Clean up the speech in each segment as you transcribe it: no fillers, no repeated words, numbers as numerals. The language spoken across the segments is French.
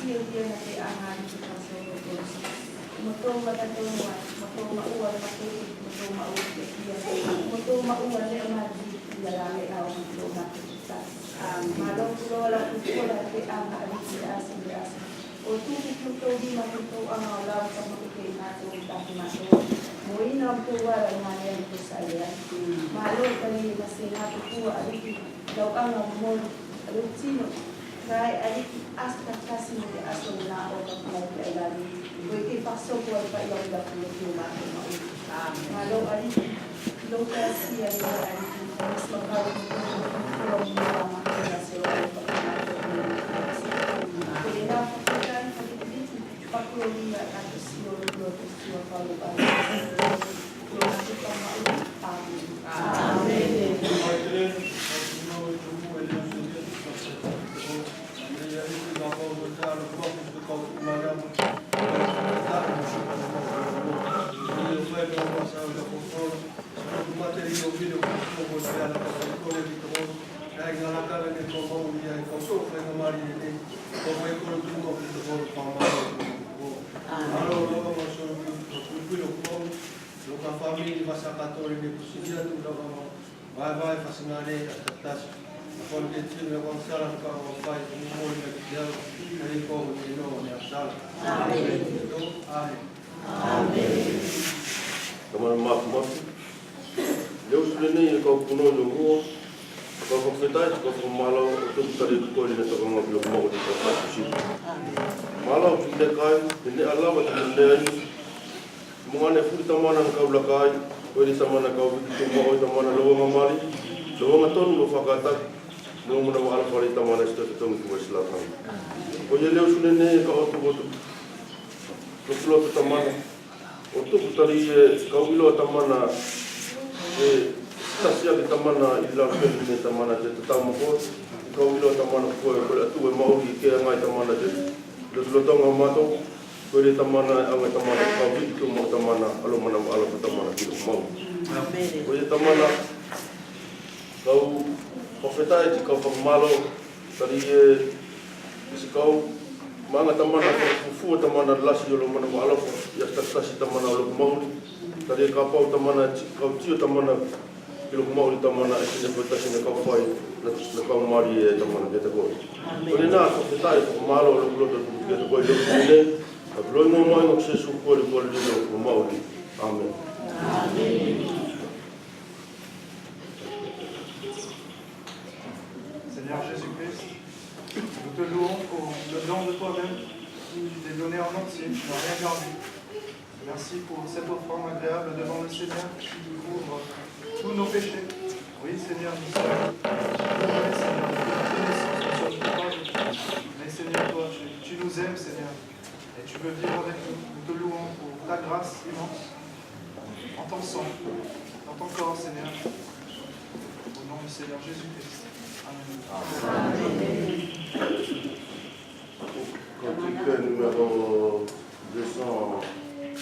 siya dia na kay angan sa pagsusunod. Mutong matatunuan, mutong mauwan matulog, mutong mauwan dia, mutong mauwan na amadi lalaki ako ng luma kita. Malong lola kukulan kay ang alik si asin. O tubig luto di matuto ang alam sa makikay nato dati mato. Mui na tuwa ang ngayon ko sa iya. Malong kali na sinabi ko alik daw ang amon alik sino. Kaya alik askat kasi mo di aso na o kapag kailangan. Kung ipasok ko pa yung dapat luma ko mauwi. Malong alik lutas siya na alik mas magkawin ko yung mga kinasyo ay pagkakaroon ng kaya na pagkakaan pagkulong na atos yung lotus yung palupan yung nakitang maulit. Amen. Vai fascinare attaccare con che ci ne consala con un paio di molti che e con di nuovo ne assala. Amen. Amen. Kamar mak. Deus lene ko kuno no ko fetai ko malo to tari ko ni to ko mo mo di ko si. Malo de kai ni Allah wa ni mo ne fu tamana ka ulakai ko di tamana ka ko mo tamana lo mamali lo ngaton mo fakata no mo na ala fari tamana sto to ko islatan. Ko ye Deus lene ko to ko flo tamana o tu tari ka ulo tamana tasia di tamana ila ni tamana te tamu ko ka ulo tamana ko tu e mau ki ke ngai tamana te lo tonga mato ko di tamana ang tamana ka wi ko mo tamana alo mana alo tamana ki mau ko di tamana kau profeta ti ko malo tari si kau manga tamana ko fu tamana lasi lo mana alo ya tasi tamana lo mau tadi kapau tamana kau tio tamana kilo mau di tamana ese de pota sine kau fai na kau mari tamana kita ko oni na ko tai malo lo lo kita ko lo sine lo no mo no se su ko lo lo mau di amen Seigneur Jésus-Christ, nous te louons pour le don de toi-même qui t'est donné en entier, tu n'as rien gardé. Merci pour cette offrande agréable devant le Seigneur qui couvre tous nos péchés. Oui, Seigneur, nous sommes désolés, Seigneur, de notre connaissance, nous sommes coupables. Mais Seigneur, toi, tu nous aimes, Seigneur, et tu veux vivre avec nous. Nous te louons pour ta grâce immense, en ton sang, dans ton corps, Seigneur. Au nom du Seigneur Jésus-Christ. Amen. Cantique numéro 200. Amen.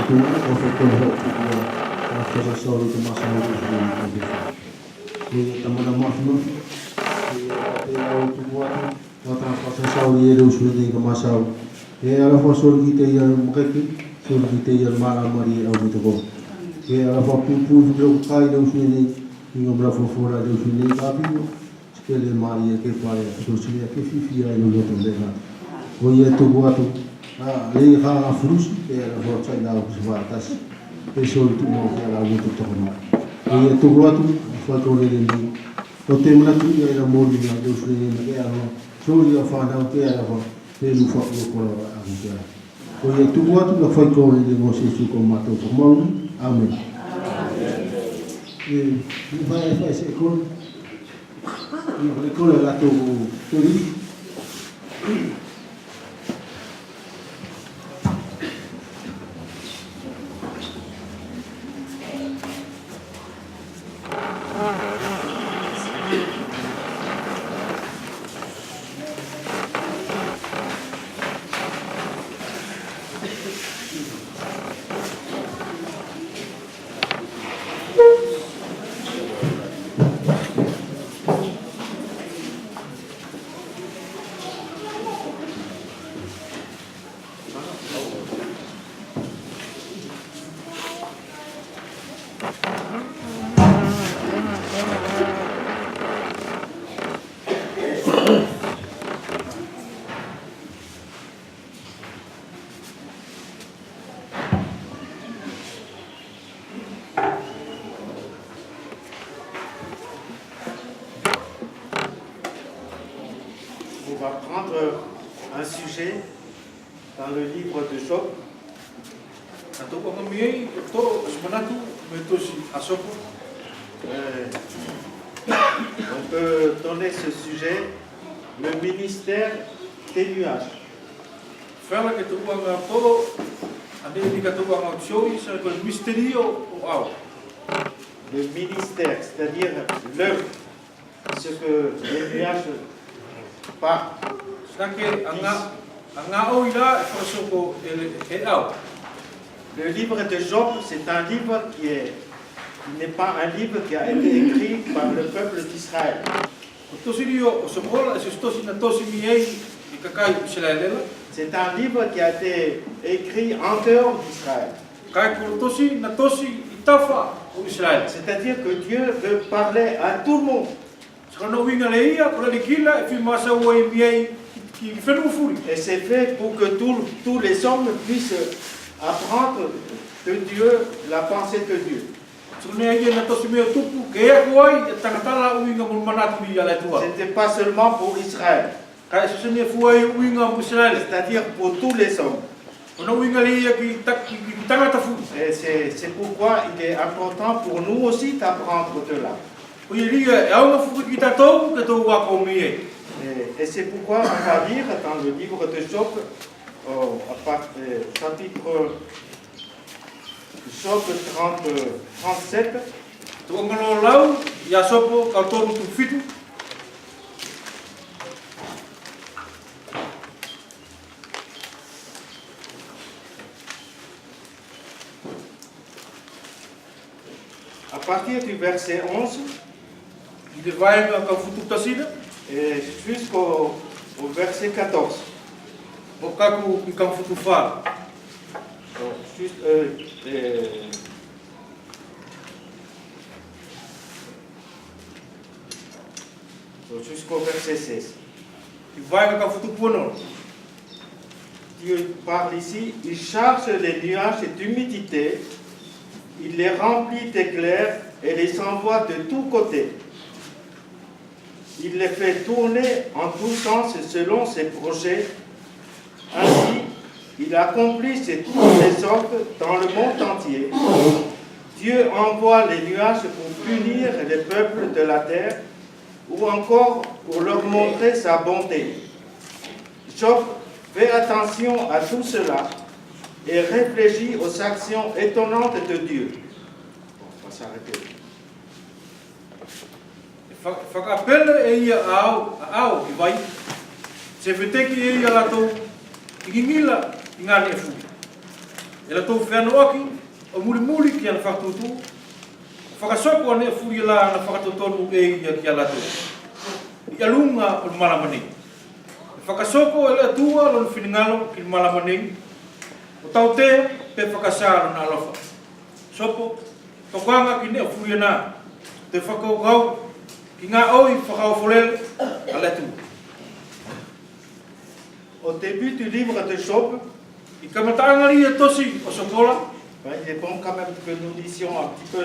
o fe ko ho a ko sa so ri ma sa mo ni tamana mo no e o tu wa o ta ko sa so ri e su ni ko ma sa e ala fo so ri te ya mo ke so ri te ya ma la mari o mi to ko e ala fo pu do kai do su ni ngo bra fo fora do su ni ka pi ke le mari ke pa so su ni ke fi ya no to le na o ye tu wa tu le ha frus e la forza da usvatas e sol tu mo che la avuto torno e tu guatu fa con le lì o te una tu era molto di do su ne che hanno solo io fa da che era fa e lu fa con la anche o ye tu guatu la fa con le mo si su con mato mo amen e vai se con io con la tu lì On va prendre un sujet dans le livre de Job. On peut donner ce sujet le ministère des nuages. Le ministère, c'est-à-dire l'œuvre, ce que les nuages partent. Le livre de Job, c'est un livre qui n'est pas un livre qui a été écrit par le peuple d'Israël. C'est un livre qui a été écrit en dehors d'Israël. C'est-à-dire que Dieu veut parler à tout le monde. Et c'est fait pour que tous les hommes puissent apprendre de Dieu, la pensée de Dieu. Ce n'était pas seulement pour Israël, c'est-à-dire pour tous les hommes. Et c'est pourquoi il est important pour nous aussi d'apprendre de là. Et c'est pourquoi on va lire dans le livre de Job, chapitre Job 37. À partir du verset 11 et jusqu'au verset 14. Jusqu'au verset 16. Dieu parle ici, il charge les nuages d'humidité, il les remplit d'éclairs et les envoie de tous côtés. Il les fait tourner en tous sens selon ses projets. Ainsi, il accomplit tous ses œuvres dans le monde entier. Dieu envoie les nuages pour punir les peuples de la terre ou encore pour leur montrer sa bonté. Job fait attention à tout cela et réfléchit aux actions étonnantes de Dieu. On va s'arrêter. e la tau whenua aki, o muli ki ana whakatutu, whakasoko ane furi la na whakatotonu e ia ki a lato. I alunga o malamani. Whakasoko e le atua lo whingalo ki malamani, o tau te pe whakasaro na alofa. Sopo, tokwanga ki ne furi ana, te whakaukau, ki ngā oi whakaufolele a le atua. Au début du livre de Job, I kamataangari e tosi o sokola, il est bon quand même que nous lisions un petit peu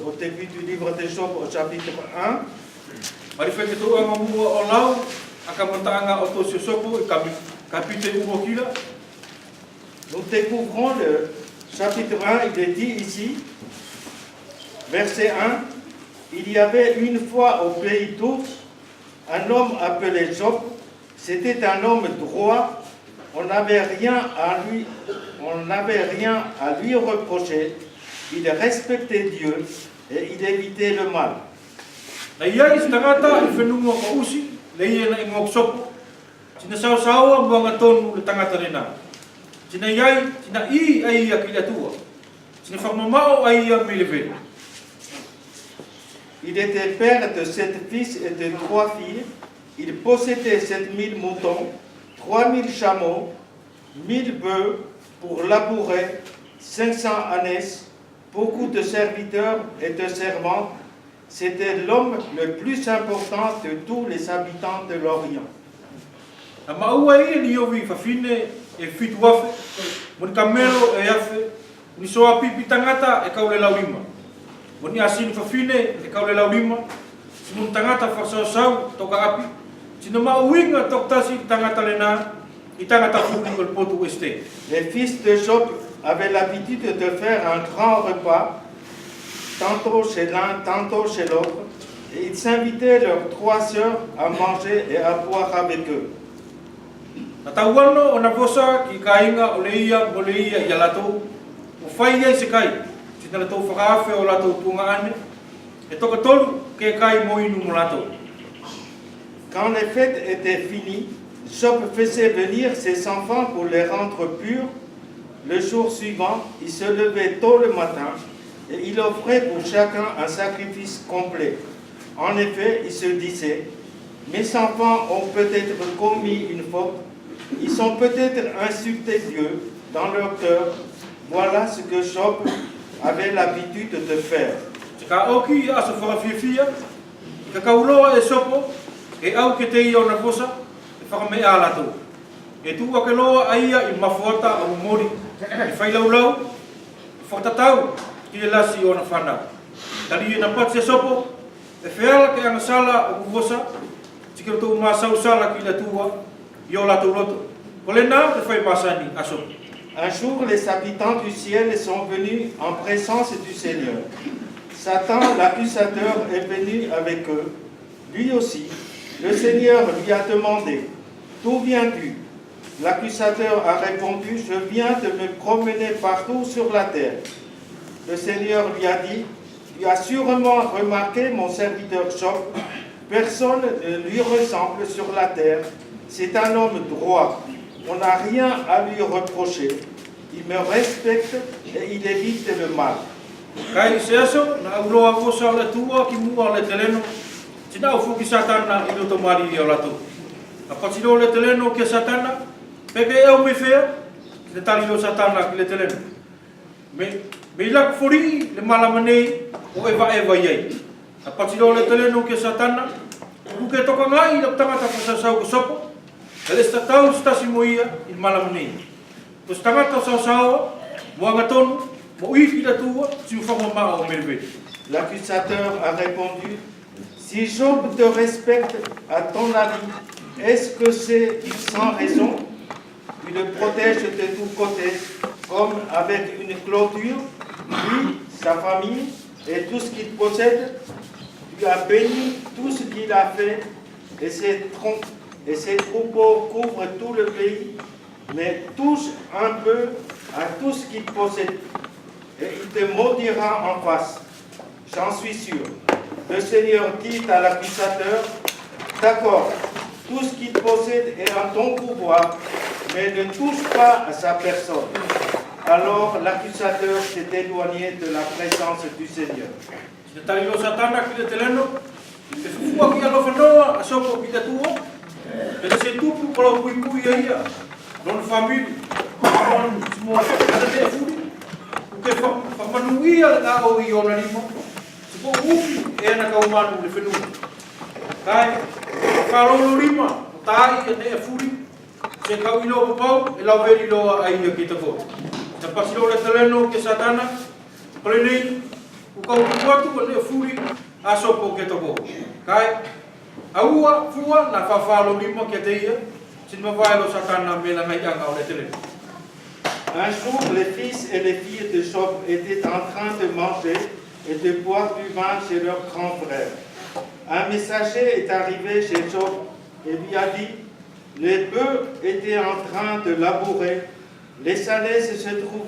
au début du livre de Job au chapitre 1. mari wheketoa ngamua o lau, a kamataanga o tosi o soko, i kapite umokila. Nous découvrons le chapitre 1, il est dit ici, verset 1, il y avait une fois au pays d'Ours un homme appelé Job, c'était un homme droit, on n'avait rien à lui reprocher, il respectait Dieu et il évitait le mal. Na iai si tangata i whenunga ka usi, le ia na ingok sopo, tina sausaua mga tonu le tangata rena. Tina iai, tina I ai ia ki le atua, tina whamamao ai ia me le vena. Il était père de 7 fils et de 3 filles. Il possédait 7000 moutons, 3000 chameaux, 1000 bœufs pour labourer, 500 ânes, beaucoup de serviteurs et de servantes. C'était l'homme le plus important de tous les habitants de l'Orient. Na maua ia ni ovi whawhine e whitu wafe, mo ni kamero e afe, ni soa pipi tangata e kaule laurima. Mo ni asini whawhine e kaule laurima, si mo tangata whasau toka api, si na mauinga toktasi tangata lena, i tangata furi o le potu este. Les fils de Job avaient l'habitude de faire un grand repas, tantôt chez l'un, tantôt chez l'autre, et ils invitaient leurs 3 sœurs à manger et à boire avec eux. Na tauano o na posa ki kainga o le ia mo le ia i a latou, o whai ia i se kai, si na latou whakaafe o latou tunga ane, e toka tolu ke kai mo inu mo latou. Quand les fêtes étaient finies, Job faisait venir ses enfants pour les rendre purs. Le jour suivant, il se levait tôt le matin et il offrait pour chacun un sacrifice complet. En effet, il se disait, mes enfants ont peut-être commis une faute, ils ont peut-être insulté Dieu dans leur cœur. Voilà ce que Job avait l'habitude de faire. Ka oki a se whakawhiwhia, ka kauloa e sopo, e au ke te ia o na posa, e whakamea a latou. E tu ake loa a ia I mafuata a umori, I whailaulau, whakatatau ki le lasi o na whanau. Tari e na pati e sopo, e whiala ke anga sala o kuvosa, tikero tau māsau sala ki le tua, I o latou roto. Ko le nā, te whai pasani a sopo. Un jour, les habitants du ciel sont venus en présence du Seigneur. Satan, l'accusateur, est venu avec eux. Lui aussi, le Seigneur lui a demandé, « D'où viens-tu » L'accusateur a répondu, « Je viens de me promener partout sur la terre. » Le Seigneur lui a dit, « Tu as sûrement remarqué mon serviteur Job. Personne ne lui ressemble sur la terre. C'est un homme droit. On n'a rien à lui reprocher. Il me respecte et il évite le mal. » Kai se aso, na auroa kosa o le tua ki mua o le teleno, tina o fuki satana I roto mari I o lato. Na patino le teleno ki satana, peke e au me whea, ki le tali o satana ki le teleno. Me ilak furi le malamanei o eva iei. Na patino le teleno ki satana, kuke toka ngai I tangata pasasau ko sopo, e le statau stasi mo ia I malamanei. Ko tangata sasau, moanga tonu, L'accusateur a répondu, « Si Job te respecte, à ton avis, est-ce que c'est sans raison? Tu le protèges de tous côtés, comme avec une clôture, lui, sa famille et tout ce qu'il possède. Tu as béni tout ce qu'il a fait, et ses troupeaux couvrent tout le pays, mais touche un peu à tout ce qu'il possède. Et il te maudira en face, j'en suis sûr. » Le Seigneur dit à l'accusateur, « D'accord, tout ce qu'il possède est en ton pouvoir, mais ne touche pas à sa personne. » Alors l'accusateur s'est éloigné de la présence du Seigneur. Se tali lo Satana ki le teleno, te fua ki alo whanoa, a soko ki te tua, e te se tupu kolo pui pui ia, non famili, amon timo, kada te furi, u ke whamanuia le ngā o I ona limo, se po ufi e na kaumanu le whenua. Kai, whalolo rima, o tai e te furi, se kau ilo papau, e lau veri loa a ia ki te kō. Te pasilo le teleno ke Satana, pare nei, o kau kuatu o le furi a sopo ke toko. Kai, aua, fua, na whawhalo lima ke te ia, sin mawai lo Satana me la ngai anga o le teleno. Un jour, les fils et les filles de Job étaient en train de manger et de boire du vin chez leur grand frère. Un messager est arrivé chez Job et lui a dit: les bœufs étaient en train de labourer, les salés se trouvaient